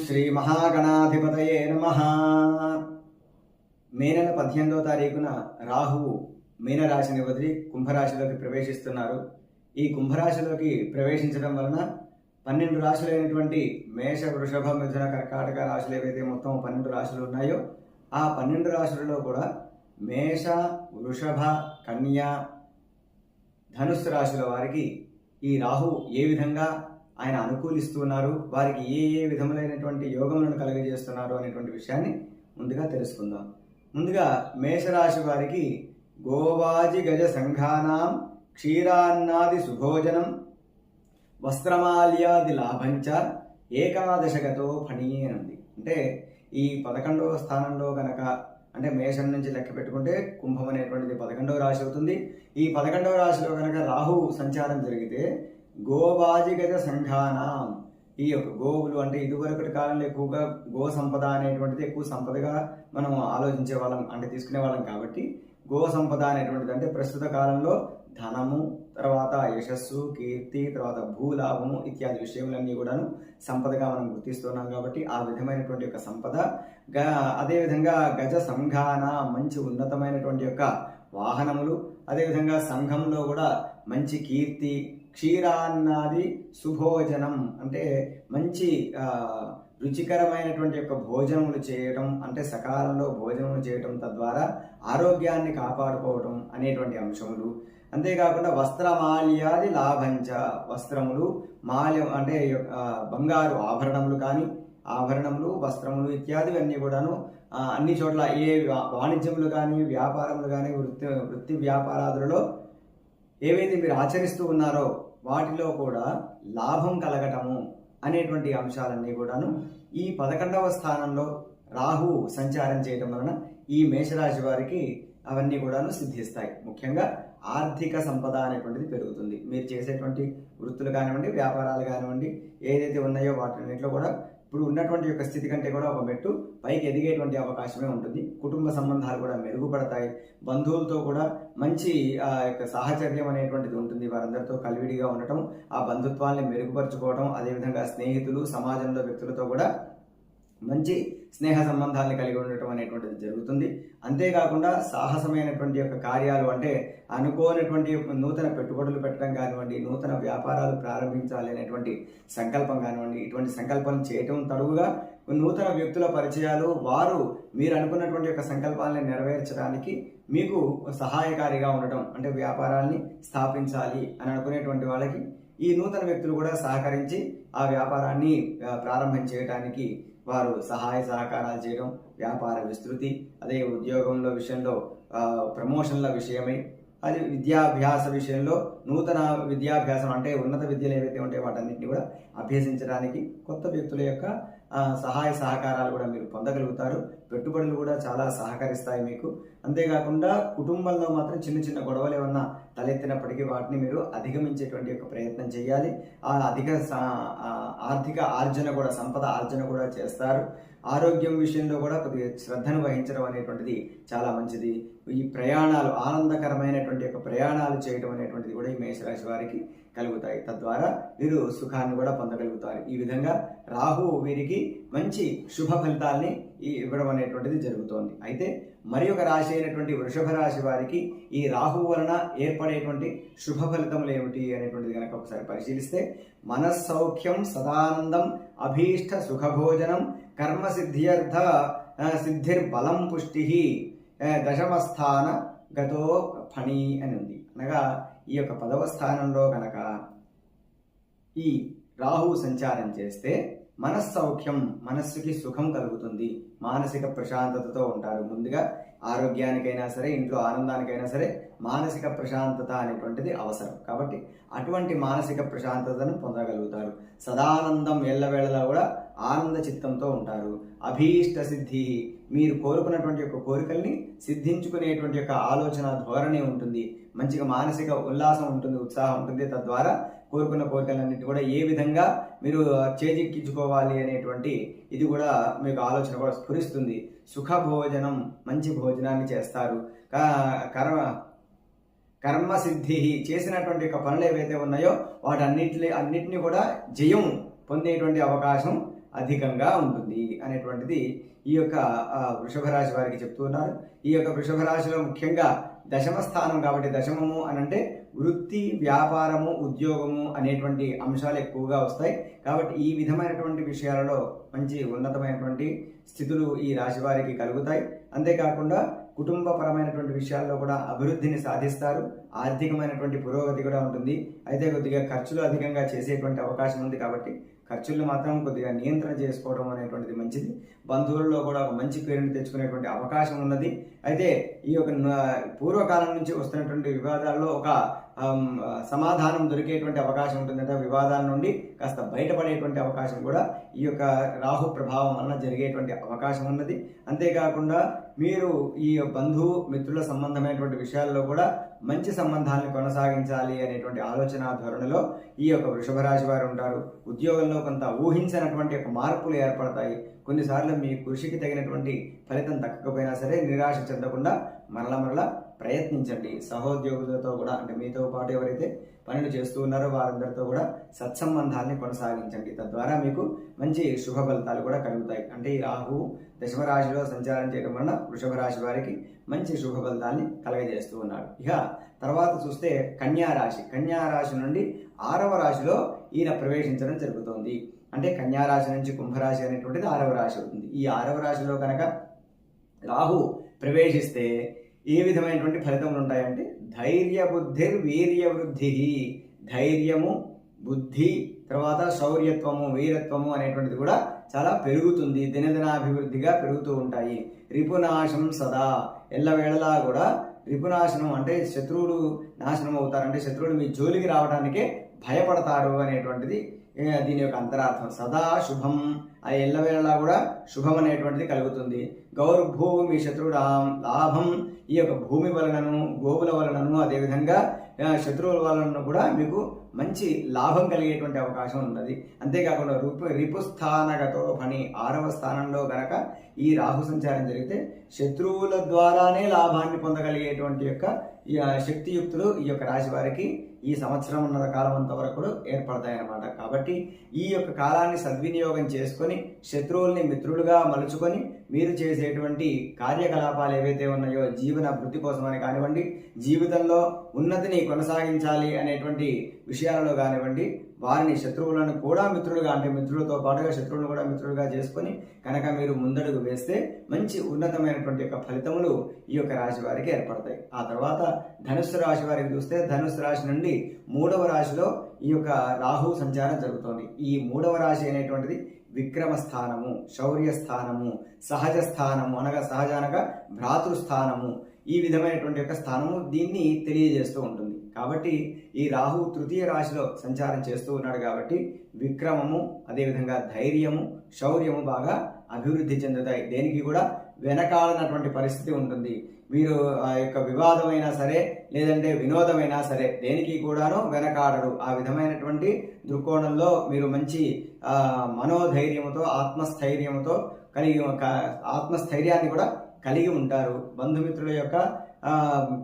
శ్రీ మహాగణాధిపతయే నమః. మే నెల 18వ తారీఖున రాహువు మీనరాశిని వదిలి కుంభరాశిలోకి ప్రవేశిస్తున్నారు. ఈ కుంభరాశిలోకి ప్రవేశించడం వలన 12 రాశులైనటువంటి మేష, వృషభ, మిథున, కర్కాటక రాశులు ఏవైతే మొత్తం 12 రాశులు ఉన్నాయో ఆ 12 రాశులలో కూడా మేష, వృషభ, కన్య, ధనుస్సు రాశుల వారికి ఈ రాహు ఏ విధంగా ఆయన అనుకూలిస్తున్నారు, వారికి ఏ ఏ విధములైనటువంటి యోగములను కలుగజేస్తున్నారు అనేటువంటి విషయాన్ని ముందుగా తెలుసుకుందాం. ముందుగా మేషరాశి వారికి గోవాజి గజ సంఘానాం క్షీరాన్నాది సుభోజనం వస్త్రమాల్యాది లాభంచ ఏకాదశగతో ఫణీ అనంది. అంటే ఈ 11వ స్థానంలో కనుక అంటే మేషం నుంచి లెక్క పెట్టుకుంటే కుంభం అనేటువంటిది 11వ రాశి అవుతుంది. ఈ 11వ రాశిలో కనుక రాహు సంచారం జరిగితే గోవాజి గజ సంఘానం, ఈ యొక్క గోవులు అంటే ఇదివరకటి కాలంలో ఎక్కువగా గో సంపద అనేటువంటిది ఎక్కువ సంపదగా మనం ఆలోచించే వాళ్ళం, అంటే తీసుకునే వాళ్ళం. కాబట్టి గో సంపద అనేటువంటిది అంటే ప్రస్తుత కాలంలో ధనము, తర్వాత యశస్సు, కీర్తి, తర్వాత భూలాభము ఇత్యాది విషయములన్నీ కూడాను సంపదగా మనం గుర్తిస్తున్నాం. కాబట్టి ఆ విధమైనటువంటి యొక్క సంపద, అదేవిధంగా గజ సంఘాన మంచి ఉన్నతమైనటువంటి యొక్క వాహనములు, అదేవిధంగా సంఘంలో కూడా మంచి కీర్తి, క్షీరాన్నాది సుభోజనం అంటే మంచి రుచికరమైనటువంటి యొక్క భోజనములు చేయటం, అంటే సకాలంలో భోజనములు చేయటం, తద్వారా ఆరోగ్యాన్ని కాపాడుకోవటం అనేటువంటి అంశములు. అంతేకాకుండా వస్త్రమాల్యాది లాభంచ, వస్త్రములు, మాల్యం అంటే బంగారు ఆభరణములు కానీ, ఆభరణములు, వస్త్రములు ఇత్యాదివన్నీ కూడాను అన్ని చోట్ల ఏ వాణిజ్యములు కానీ, వ్యాపారములు కానీ, వృత్తి వ్యాపారాదులలో ఏవైతే మీరు ఆచరిస్తూ ఉన్నారో వాటిలో కూడా లాభం కలగటము అనేటువంటి అంశాలన్నీ కూడాను ఈ 11వ స్థానంలో రాహు సంచారం చేయడం వలన ఈ మేషరాశి వారికి అవన్నీ కూడాను సిద్ధిస్తాయి. ముఖ్యంగా ఆర్థిక సంపద అనేటువంటిది పెరుగుతుంది. మీరు చేసేటువంటి వృత్తులు కానివ్వండి, వ్యాపారాలు కానివ్వండి, ఏదైతే ఉన్నాయో వాటిన్నింటిలో కూడా ఇప్పుడు ఉన్నటువంటి యొక్క స్థితి కంటే కూడా ఒక మెట్టు పైకి ఎదిగేటువంటి అవకాశమే ఉంటుంది. కుటుంబ సంబంధాలు కూడా మెరుగుపడతాయి. బంధువులతో కూడా మంచి యొక్క సాహచర్యం అనేటువంటిది ఉంటుంది. వారందరితో కలివిడిగా ఉండటం, ఆ బంధుత్వాన్ని మెరుగుపరుచుకోవడం, అదేవిధంగా స్నేహితులు, సమాజంలో వ్యక్తులతో కూడా మంచి స్నేహ సంబంధాలను కలిగి ఉండటం అనేటువంటిది జరుగుతుంది. అంతేకాకుండా సాహసమైనటువంటి యొక్క కార్యాలు అంటే అనుకోనటువంటి నూతన పెట్టుబడులు పెట్టడం కానివ్వండి, నూతన వ్యాపారాలు ప్రారంభించాలి అనేటువంటి సంకల్పం కానివ్వండి, ఇటువంటి సంకల్పం చేయటం తడువుగా నూతన వ్యక్తుల పరిచయాలు, వారు మీరు అనుకున్నటువంటి యొక్క సంకల్పాలను నెరవేర్చడానికి మీకు సహాయకారిగా ఉండటం, అంటే వ్యాపారాన్ని స్థాపించాలి అని అనుకునేటువంటి వాళ్ళకి ఈ నూతన వ్యక్తులు కూడా సహకరించి ఆ వ్యాపారాన్ని ప్రారంభం చేయడానికి వారు సహాయ సహకారాలు చేయడం, వ్యాపార విస్తృతి, అదే ఉద్యోగంలో విషయంలో ప్రమోషన్ల విషయమై, అది విద్యాభ్యాస విషయంలో నూతన విద్యాభ్యాసం అంటే ఉన్నత విద్యలు ఏవైతే ఉంటాయో వాటన్నిటిని కూడా అభ్యసించడానికి కొత్త వ్యక్తుల యొక్క సహాయ సహకారాలు కూడా మీరు పొందగలుగుతారు. పెట్టుబడులు కూడా చాలా సహకరిస్తాయి మీకు. అంతేకాకుండా కుటుంబంలో మాత్రం చిన్న చిన్న గొడవలు ఏమన్నా తలెత్తినప్పటికీ వాటిని మీరు అధిగమించేటువంటి యొక్క ప్రయత్నం చేయాలి. ఆ ఆర్థిక ఆర్జన కూడా, సంపద ఆర్జన కూడా చేస్తారు. ఆరోగ్యం విషయంలో కూడా కొద్దిగా శ్రద్ధను వహించడం అనేటువంటిది చాలా మంచిది. ఈ ప్రయాణాలు, ఆనందకరమైనటువంటి యొక్క ప్రయాణాలు చేయడం అనేటువంటిది కూడా ఈ మేషరాశి వారికి కలుగుతాయి. తద్వారా వీరు సుఖాన్ని కూడా పొందగలుగుతారు. ఈ విధంగా రాహు వీరికి మంచి శుభ ఫలితాల్ని ఇవ్వడం అనేటువంటిది జరుగుతోంది. అయితే మరి ఒక రాశి అయినటువంటి వృషభ రాశి వారికి ఈ రాహు వలన ఏర్పడేటువంటి శుభ ఫలితములు ఏమిటి అనేటువంటిది కనుక ఒకసారి పరిశీలిస్తే, మనస్సౌఖ్యం, సదానందం, అభీష్ట సుఖభోజనం, కర్మ సిద్ధిర్బలం పుష్టి, దశమస్థాన గతో ఫణి అని ఉంది. అనగా ఈ యొక్క 10వ స్థానంలో కనుక ఈ రాహు సంచారం చేస్తే మనస్సౌఖ్యం, మనస్సుకి సుఖం కలుగుతుంది, మానసిక ప్రశాంతతతో ఉంటారు. ముందుగా ఆరోగ్యానికైనా సరే, ఇంట్లో ఆనందానికైనా సరే మానసిక ప్రశాంతత అనేటువంటిది అవసరం. కాబట్టి అటువంటి మానసిక ప్రశాంతతను పొందగలుగుతారు. సదానందం, ఎల్లవేళలా కూడా ఆనంద చిత్తంతో ఉంటారు. అభీష్ట సిద్ధి, మీరు కోరుకున్నటువంటి యొక్క కోరికల్ని సిద్ధించుకునేటువంటి యొక్క ఆలోచన ధోరణి ఉంటుంది. మంచిగా మానసిక ఉల్లాసం ఉంటుంది, ఉత్సాహం ఉంటుంది. తద్వారా కోరుకున్న కోరికలన్నింటి కూడా ఏ విధంగా మీరు చేజిక్కించుకోవాలి అనేటువంటి ఇది కూడా మీకు ఆలోచన కూడా స్ఫురిస్తుంది. సుఖభోజనం, మంచి భోజనాన్ని చేస్తారు. కర్మ సిద్ధి, చేసినటువంటి యొక్క పనులు ఏవైతే ఉన్నాయో వాటన్నిటిని కూడా జయం పొందేటువంటి అవకాశం అధికంగా ఉంటుంది అనేటువంటిది ఈ యొక్క వృషభ రాశి వారికి చెప్తూ ఉన్నారు. ఈ యొక్క వృషభ రాశిలో ముఖ్యంగా దశమ స్థానం కాబట్టి, దశమము అని అంటే వృత్తి, వ్యాపారము, ఉద్యోగము అనేటువంటి అంశాలు ఎక్కువగా వస్తాయి. కాబట్టి ఈ విధమైనటువంటి విషయాలలో మంచి ఉన్నతమైనటువంటి స్థితులు ఈ రాశి వారికి కలుగుతాయి. అంతేకాకుండా కుటుంబపరమైనటువంటి విషయాల్లో కూడా అభివృద్ధిని సాధిస్తారు. ఆర్థికమైనటువంటి పురోగతి కూడా ఉంటుంది. అయితే కొద్దిగా ఖర్చులు అధికంగా చేసేటువంటి అవకాశం ఉంది కాబట్టి ఖర్చులను మాత్రం కొద్దిగా నియంత్రణ చేసుకోవడం అనేటువంటిది మంచిది. బంధువుల్లో కూడా ఒక మంచి పేరుని తెచ్చుకునేటువంటి అవకాశం ఉన్నది. అయితే ఈ యొక్క పూర్వకాలం నుంచి వస్తున్నటువంటి వివాదాల్లో ఒక సమాధానం దొరికేటువంటి అవకాశం ఉంటుంది. అంటే వివాదాల నుండి కాస్త బయటపడేటువంటి అవకాశం కూడా ఈ యొక్క రాహు ప్రభావం వలన జరిగేటువంటి అవకాశం ఉన్నది. అంతేకాకుండా మీరు ఈ బంధు మిత్రుల సంబంధమైనటువంటి విషయాల్లో కూడా మంచి సంబంధాలను కొనసాగించాలి అనేటువంటి ఆలోచన ధోరణిలో ఈ యొక్క వృషభ రాశి వారు ఉంటారు. ఉద్యోగంలో కొంత ఊహించినటువంటి యొక్క మార్పులు ఏర్పడతాయి. కొన్నిసార్లు మీ కృషికి తగినటువంటి ఫలితం దక్కకపోయినా సరే నిరాశ చెందకుండా మరలా ప్రయత్నించండి. సహోద్యోగులతో కూడా, అంటే మీతో పాటు ఎవరైతే పనులు చేస్తూ ఉన్నారో వారందరితో కూడా సత్సంబంధాన్ని కొనసాగించండి. తద్వారా మీకు మంచి శుభ ఫలితాలు కూడా కలుగుతాయి. అంటే ఈ రాహువు దశమ రాశిలో సంచారం చేయడం వలన వృషభ రాశి వారికి మంచి శుభ ఫలితాన్ని కలగజేస్తూ ఉన్నాడు. ఇక తర్వాత చూస్తే కన్యా రాశి. కన్యా రాశి నుండి 6వ రాశిలో ఈయన ప్రవేశించడం జరుగుతోంది. అంటే కన్యా రాశి నుంచి కుంభరాశి అనేటువంటిది 6వ రాశి అవుతుంది. ఈ 6వ రాశిలో కనుక రాహు ప్రవేశిస్తే ఏ విధమైనటువంటి ఫలితములు ఉంటాయంటే ధైర్య బుద్ధిర్ వీర్య వృద్ధి. ధైర్యము, బుద్ధి, తర్వాత శౌర్యత్వము, వీరత్వము అనేటువంటిది కూడా చాలా పెరుగుతుంది. దినదినాభివృద్ధిగా పెరుగుతూ ఉంటాయి. రిపునాశం సదా, ఎల్లవేళలా కూడా రిపునాశనం అంటే శత్రువులు నాశనం అవుతారంటే శత్రువులు మీ జోలికి రావడానికే భయపడతారు అనేటువంటిది దీని యొక్క అంతరార్థం. సదా శుభం, ఆ ఎల్లవేళలా కూడా శుభం అనేటువంటిది కలుగుతుంది. గౌర్భూమి శత్రుడాం లాభం, ఈ యొక్క భూమి వలనను, గోవుల వలనను, అదేవిధంగా శత్రువుల వలన కూడా మీకు మంచి లాభం కలిగేటువంటి అవకాశం ఉన్నది. అంతేకాకుండా రిపుస్థానగతో పని 6వ స్థానంలో గనక ఈ రాహు సంచారం జరిగితే శత్రువుల ద్వారానే లాభాన్ని పొందగలిగేటువంటి యొక్క శక్తియుక్తులు ఈ యొక్క రాశి వారికి ఈ సంవత్సరం ఉన్నత కాలం అంతవరకు ఏర్పడతాయి అన్నమాట. కాబట్టి ఈ యొక్క కాలాన్ని సద్వినియోగం చేసుకొని శత్రువుల్ని మిత్రులుగా మలుచుకొని మీరు చేసేటువంటి కార్యకలాపాలు ఏవైతే ఉన్నాయో జీవన అభివృద్ధి కోసమని కానివ్వండి, జీవితంలో ఉన్నతిని కొనసాగించాలి అనేటువంటి విషయాలలో కానివ్వండి, వారిని శత్రువులను కూడా మిత్రులుగా, అంటే మిత్రులతో పాటుగా శత్రువులను కూడా మిత్రులుగా చేసుకొని కనుక మీరు ముందడుగు వేస్తే మంచి ఉన్నతమైనటువంటి యొక్క ఫలితములు ఈ యొక్క రాశి వారికి ఏర్పడతాయి. ఆ తర్వాత ధనుస్సు రాశి వారికి చూస్తే ధనుస్సు రాశి నుండి 3వ రాశిలో ఈ యొక్క రాహు సంచారం జరుగుతోంది. ఈ 3వ రాశి అనేటువంటిది విక్రమ స్థానము, శౌర్య స్థానము, సహజ స్థానము అనగా సహజ అనగా భ్రాతృస్థానము, ఈ విధమైనటువంటి యొక్క స్థానము దీన్ని తెలియజేస్తూ ఉంటుంది. కాబట్టి ఈ రాహు 3వ రాశిలో సంచారం చేస్తూ ఉన్నాడు కాబట్టి విక్రమము, అదేవిధంగా ధైర్యము, శౌర్యము బాగా అభివృద్ధి చెందుతాయి. దేనికి కూడా వెనకాలనటువంటి పరిస్థితి ఉంటుంది. మీరు ఆ యొక్క వివాదమైనా సరే లేదంటే వినోదమైనా సరే దేనికి కూడాను వెనకాడరు. ఆ విధమైనటువంటి దృక్కోణంలో మీరు మంచి మనోధైర్యముతో, ఆత్మస్థైర్యముతో ఆత్మస్థైర్యాన్ని కూడా కలిగి ఉంటారు. బంధుమిత్రుల యొక్క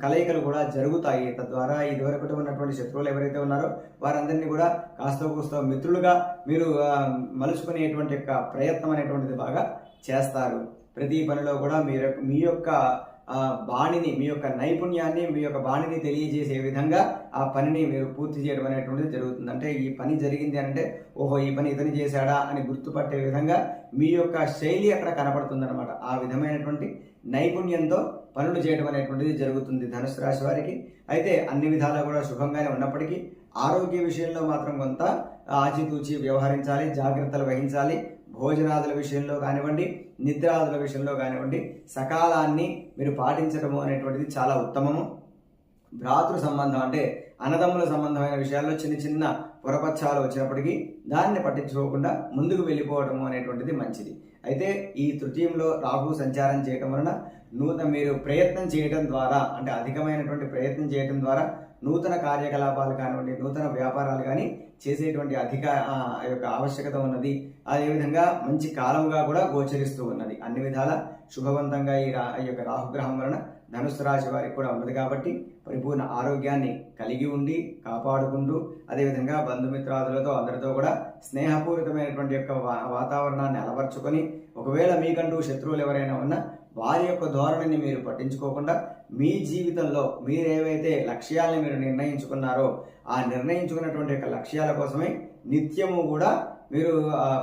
కలయికలు కూడా జరుగుతాయి. తద్వారా ఇదివరకు ఉన్నటువంటి శత్రువులు ఎవరైతే ఉన్నారో వారందరినీ కూడా కాస్త కూస్తో మిత్రులుగా మీరు మలుచుకునేటువంటి యొక్క ప్రయత్నం అనేటువంటిది బాగా చేస్తారు. ప్రతి పనిలో కూడా మీ యొక్క బాణిని, మీ యొక్క నైపుణ్యాన్ని, మీ యొక్క బాణిని తెలియజేసే విధంగా ఆ పనిని మీరు పూర్తి చేయడం అనేటువంటిది జరుగుతుంది. అంటే ఈ పని జరిగింది అంటే ఓహో ఈ పని ఇతను చేశాడా అని గుర్తుపట్టే విధంగా మీ యొక్క శైలి అక్కడ కనపడుతుంది అనమాట. ఆ విధమైనటువంటి నైపుణ్యంతో పనులు చేయడం అనేటువంటిది జరుగుతుంది ధనుసు రాశి వారికి. అయితే అన్ని విధాలా కూడా శుభంగానే ఉన్నప్పటికీ ఆరోగ్య విషయంలో మాత్రం కొంత ఆచితూచి వ్యవహరించాలి, జాగ్రత్తలు వహించాలి. భోజనాదుల విషయంలో కానివ్వండి, నిద్రాదుల విషయంలో కానివ్వండి సకాలాన్ని మీరు పాటించడము అనేటువంటిది చాలా ఉత్తమము. భ్రాతృ సంబంధం అంటే అన్నదమ్ముల సంబంధమైన విషయాల్లో చిన్న చిన్న పొరపచ్చాలు వచ్చినప్పటికీ దాన్ని పట్టించుకోకుండా ముందుకు వెళ్ళిపోవడము అనేటువంటిది మంచిది. అయితే ఈ తృతీయంలో రాహు సంచారం చేయటం వలన మీరు ప్రయత్నం చేయడం ద్వారా, అంటే అధికమైనటువంటి ప్రయత్నం చేయడం ద్వారా నూతన కార్యకలాపాలు కానివ్వండి, నూతన వ్యాపారాలు కానీ చేసేటువంటి యొక్క ఆవశ్యకత ఉన్నది. అదేవిధంగా మంచి కాలంగా కూడా గోచరిస్తూ ఉన్నది. అన్ని విధాల శుభవంతంగా ఈ యొక్క రాహుగ్రహం వలన ధనుస్సు రాశి వారికి కూడా ఉన్నది కాబట్టి పరిపూర్ణ ఆరోగ్యాన్ని కలిగి ఉండి కాపాడుకుంటూ అదేవిధంగా బంధుమిత్రాదులతో అందరితో కూడా స్నేహపూరితమైనటువంటి యొక్క వాతావరణాన్ని అలవర్చుకొని ఒకవేళ మీకంటూ శత్రువులు ఎవరైనా ఉన్నా వారి యొక్క ధోరణిని మీరు పట్టించుకోకుండా మీ జీవితంలో మీరేవైతే లక్ష్యాలను మీరు నిర్ణయించుకున్నారో ఆ నిర్ణయించుకున్నటువంటి యొక్క లక్ష్యాల కోసమే నిత్యము కూడా మీరు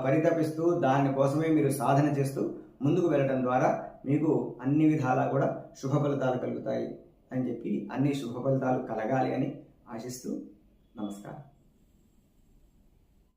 పరితపిస్తూ దానికోసమే మీరు సాధన చేస్తూ ముందుకు వెళ్ళడం ద్వారా మీకు అన్ని విధాలా కూడా శుభ ఫలితాలు కలుగుతాయి అని చెప్పి అన్ని శుభ ఫలితాలు కలగాలి అని ఆశిస్తూ నమస్కారం.